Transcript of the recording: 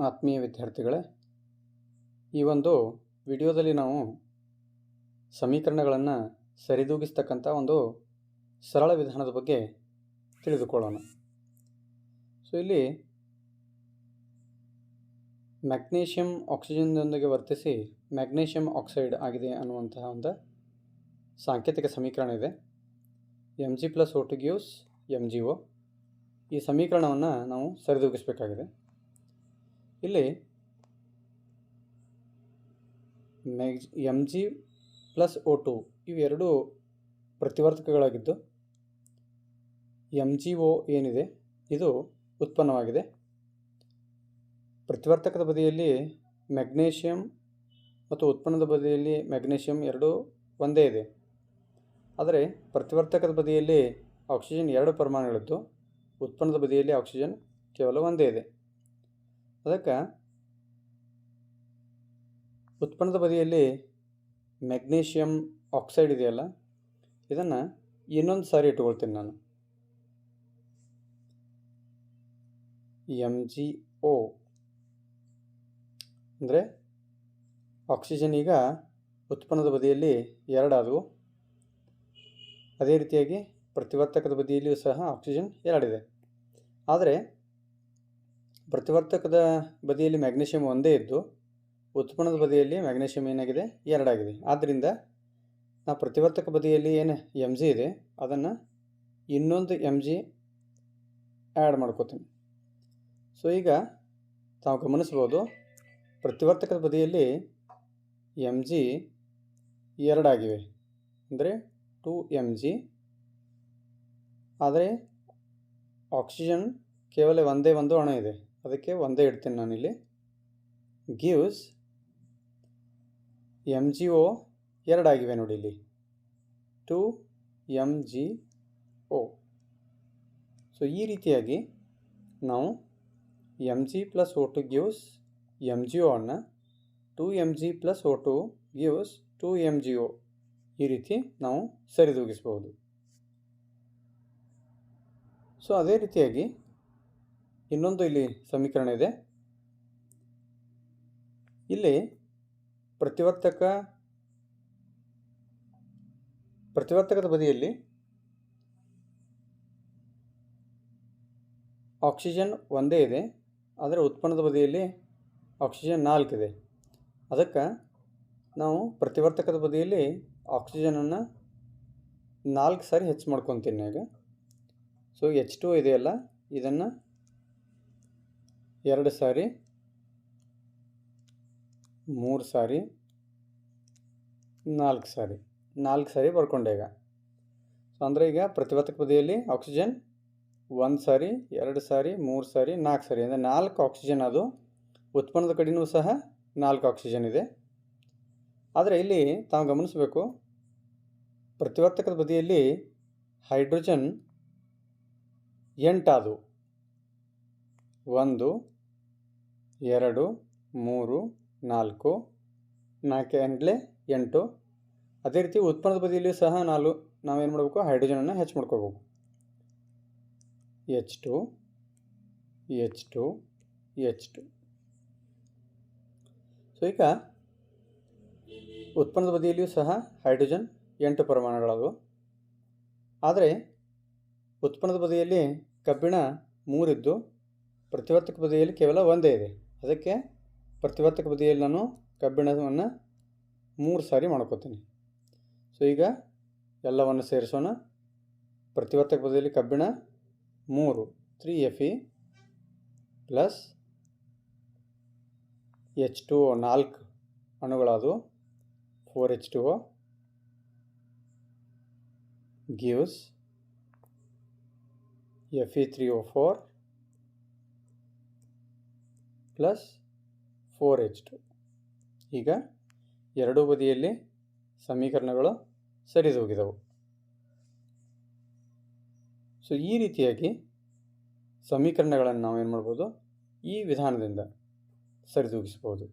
ಆತ್ಮೀಯ ವಿದ್ಯಾರ್ಥಿಗಳೇ, ಈ ಒಂದು ವಿಡಿಯೋದಲ್ಲಿ ನಾವು ಸಮೀಕರಣಗಳನ್ನು ಸರಿದೂಗಿಸ್ತಕ್ಕಂಥ ಒಂದು ಸರಳ ವಿಧಾನದ ಬಗ್ಗೆ ತಿಳಿದುಕೊಳ್ಳೋಣ. ಇಲ್ಲಿ ಮ್ಯಾಗ್ನೀಷಿಯಂ ಆಕ್ಸಿಜನ್ನೊಂದಿಗೆ ವರ್ತಿಸಿ ಮ್ಯಾಗ್ನೀಷಿಯಂ ಆಕ್ಸೈಡ್ ಆಗಿದೆ ಅನ್ನುವಂತಹ ಒಂದು ಸಾಂಕೇತಿಕ ಸಮೀಕರಣ ಇದೆ. Mg+O2 gives MgO. ಈ ಸಮೀಕರಣವನ್ನು ನಾವು ಸರಿದೂಗಿಸಬೇಕಾಗಿದೆ. ಇಲ್ಲಿ Mg+O2 ಇವೆರಡು ಪ್ರತಿವರ್ತಕಗಳಾಗಿದ್ದು MgO ಏನಿದೆ ಇದು ಉತ್ಪನ್ನವಾಗಿದೆ. ಪ್ರತಿವರ್ತಕದ ಬದಿಯಲ್ಲಿ ಮ್ಯಾಗ್ನೀಷಿಯಂ ಮತ್ತು ಉತ್ಪನ್ನದ ಬದಿಯಲ್ಲಿ ಮ್ಯಾಗ್ನೀಷಿಯಂ ಎರಡೂ ಒಂದೇ ಇದೆ. ಆದರೆ ಪ್ರತಿವರ್ತಕದ ಬದಿಯಲ್ಲಿ ಆಕ್ಸಿಜನ್ 2 ಪರಮಾಣುಗಳಿದ್ದು ಉತ್ಪನ್ನದ ಬದಿಯಲ್ಲಿ ಆಕ್ಸಿಜನ್ ಕೇವಲ ಒಂದೇ ಇದೆ. ಅದಕ್ಕೆ ಉತ್ಪನ್ನದ ಬದಿಯಲ್ಲಿ ಮ್ಯಾಗ್ನೀಷಿಯಂ ಆಕ್ಸೈಡ್ ಇದೆಯಲ್ಲ, ಇದನ್ನು ಇನ್ನೊಂದು ಸಾರಿ ಇಟ್ಕೊಳ್ತೀನಿ ನಾನು. MgO ಅಂದರೆ ಆಕ್ಸಿಜನ್ ಈಗ ಉತ್ಪನ್ನದ ಬದಿಯಲ್ಲಿ 2 ಆದವು. ಅದೇ ರೀತಿಯಾಗಿ ಪ್ರತಿವರ್ತಕದ ಬದಿಯಲ್ಲಿಯೂ ಸಹ ಆಕ್ಸಿಜನ್ 2 ಇದೆ. ಆದರೆ ಪ್ರತಿವರ್ತಕದ ಬದಿಯಲ್ಲಿ ಮ್ಯಾಗ್ನೀಷಿಯಂ ಒಂದೇ ಇದ್ದು ಉತ್ಪನ್ನದ ಬದಿಯಲ್ಲಿ ಮ್ಯಾಗ್ನೀಷಿಯಂ ಏನಾಗಿದೆ 2 ಆಗಿದೆ. ಆದ್ದರಿಂದ ನಾವು ಪ್ರತಿವರ್ತಕ ಬದಿಯಲ್ಲಿ ಏನು Mg ಇದೆ ಅದನ್ನು ಇನ್ನೊಂದು Mg ಆ್ಯಡ್ ಮಾಡ್ಕೋತೀನಿ. ಈಗ ತಾವು ಗಮನಿಸ್ಬೋದು, ಪ್ರತಿವರ್ತಕದ ಬದಿಯಲ್ಲಿ Mg 2 ಆಗಿವೆ, ಅಂದರೆ 2Mg. ಆದರೆ ಆಕ್ಸಿಜನ್ ಕೇವಲ ಒಂದೇ ಒಂದು ಅಣು ಇದೆ, ಅದಕ್ಕೆ ಒಂದೇ ಇಡ್ತೀನಿ ನಾನಿಲ್ಲಿ. ಗಿವ್ಸ್ MgO 2 ಆಗಿವೆ ನೋಡಿ, ಇಲ್ಲಿ 2MgO. ಈ ರೀತಿಯಾಗಿ ನಾವು Mg+O2 gives MgO ಅನ್ನು 2Mg+O2 gives 2MgO ಈ ರೀತಿ ನಾವು ಸರಿದೂಗಿಸಬಹುದು. ಅದೇ ರೀತಿಯಾಗಿ ಇನ್ನೊಂದು ಇಲ್ಲಿ ಸಮೀಕರಣ ಇದೆ. ಇಲ್ಲಿ ಪ್ರತಿವರ್ತಕದ ಬದಿಯಲ್ಲಿ ಆಕ್ಸಿಜನ್ ಒಂದೇ ಇದೆ, ಆದರೆ ಉತ್ಪನ್ನದ ಬದಿಯಲ್ಲಿ ಆಕ್ಸಿಜನ್ 4 ಇದೆ. ಅದಕ್ಕೆ ನಾವು ಪ್ರತಿವರ್ತಕದ ಬದಿಯಲ್ಲಿ ಆಕ್ಸಿಜನನ್ನು 4 ಸಾರಿ ಹೆಚ್ಚು ಮಾಡ್ಕೊತೀನಿ ಈಗ. H2 ಇದೆಯಲ್ಲ, ಇದನ್ನು 2 ಸಾರಿ, 3 ಸಾರಿ, 4 ಸಾರಿ ಬರ್ಕೊಂಡೆ ಈಗ. ಅಂದರೆ ಈಗ ಪ್ರತಿವರ್ತಕ ಬದಿಯಲ್ಲಿ ಆಕ್ಸಿಜನ್ 1 ಸಾರಿ, 2 ಸಾರಿ, 3 ಸಾರಿ, 4 ಸಾರಿ, ಅಂದರೆ 4 ಆಕ್ಸಿಜನ್. ಅದು ಉತ್ಪನ್ನದ ಕಡೆಯೂ ಸಹ 4 ಆಕ್ಸಿಜನ್ ಇದೆ. ಆದರೆ ಇಲ್ಲಿ ತಾವು ಗಮನಿಸಬೇಕು, ಪ್ರತಿವರ್ತಕದ ಬದಿಯಲ್ಲಿ ಹೈಡ್ರೋಜನ್ 8 ಆದವು. 1 2 3 4 4 8. ಅದೇ ರೀತಿ ಉತ್ಪನ್ನದ ಬದಿಯಲ್ಲಿ ಸಹ ನಾವೇನು ಮಾಡಬೇಕು, ಹೈಡ್ರೋಜನನ್ನು ಹೆಚ್ಚು ಮಾಡ್ಕೋಬೇಕು. H2 H2 H2. ಈಗ ಉತ್ಪನ್ನದ ಬದಿಯಲ್ಲಿಯೂ ಸಹ ಹೈಡ್ರೋಜನ್ 8 ಪರಮಾಣುಗಳಾದವು. ಆದರೆ ಉತ್ಪನ್ನದ ಬದಿಯಲ್ಲಿ ಕಬ್ಬಿಣ 3 ಇದ್ದು ಪ್ರತಿವರ್ತಕ ಬದಿಯಲ್ಲಿ ಕೇವಲ ಒಂದೇ ಇದೆ. ಅದಕ್ಕೆ ಪ್ರತಿವರ್ತಕ ಬದಿಯಲ್ಲಿ ನಾನು ಕಬ್ಬಿಣವನ್ನು 3 ಸಾರಿ ಮಾಡ್ಕೋತೀನಿ. ಈಗ ಎಲ್ಲವನ್ನು ಸೇರಿಸೋಣ. ಪ್ರತಿವರ್ತಕ ಬದಿಯಲ್ಲಿ ಕಬ್ಬಿಣ 3 3Fe plus H2O 4 ಅಣುಗಳಾದವು 4H2O gives Fe3O4 plus 4H2. ಈಗ ಎರಡೂ ಬದಿಯಲ್ಲಿ ಸಮೀಕರಣಗಳು ಸರಿದೂಗಿದವು. ಈ ರೀತಿಯಾಗಿ ಸಮೀಕರಣಗಳನ್ನು ನಾವು ಏನು ಮಾಡ್ಬೋದು, ಈ ವಿಧಾನದಿಂದ ಸರಿದೂಗಿಸ್ಬೋದು.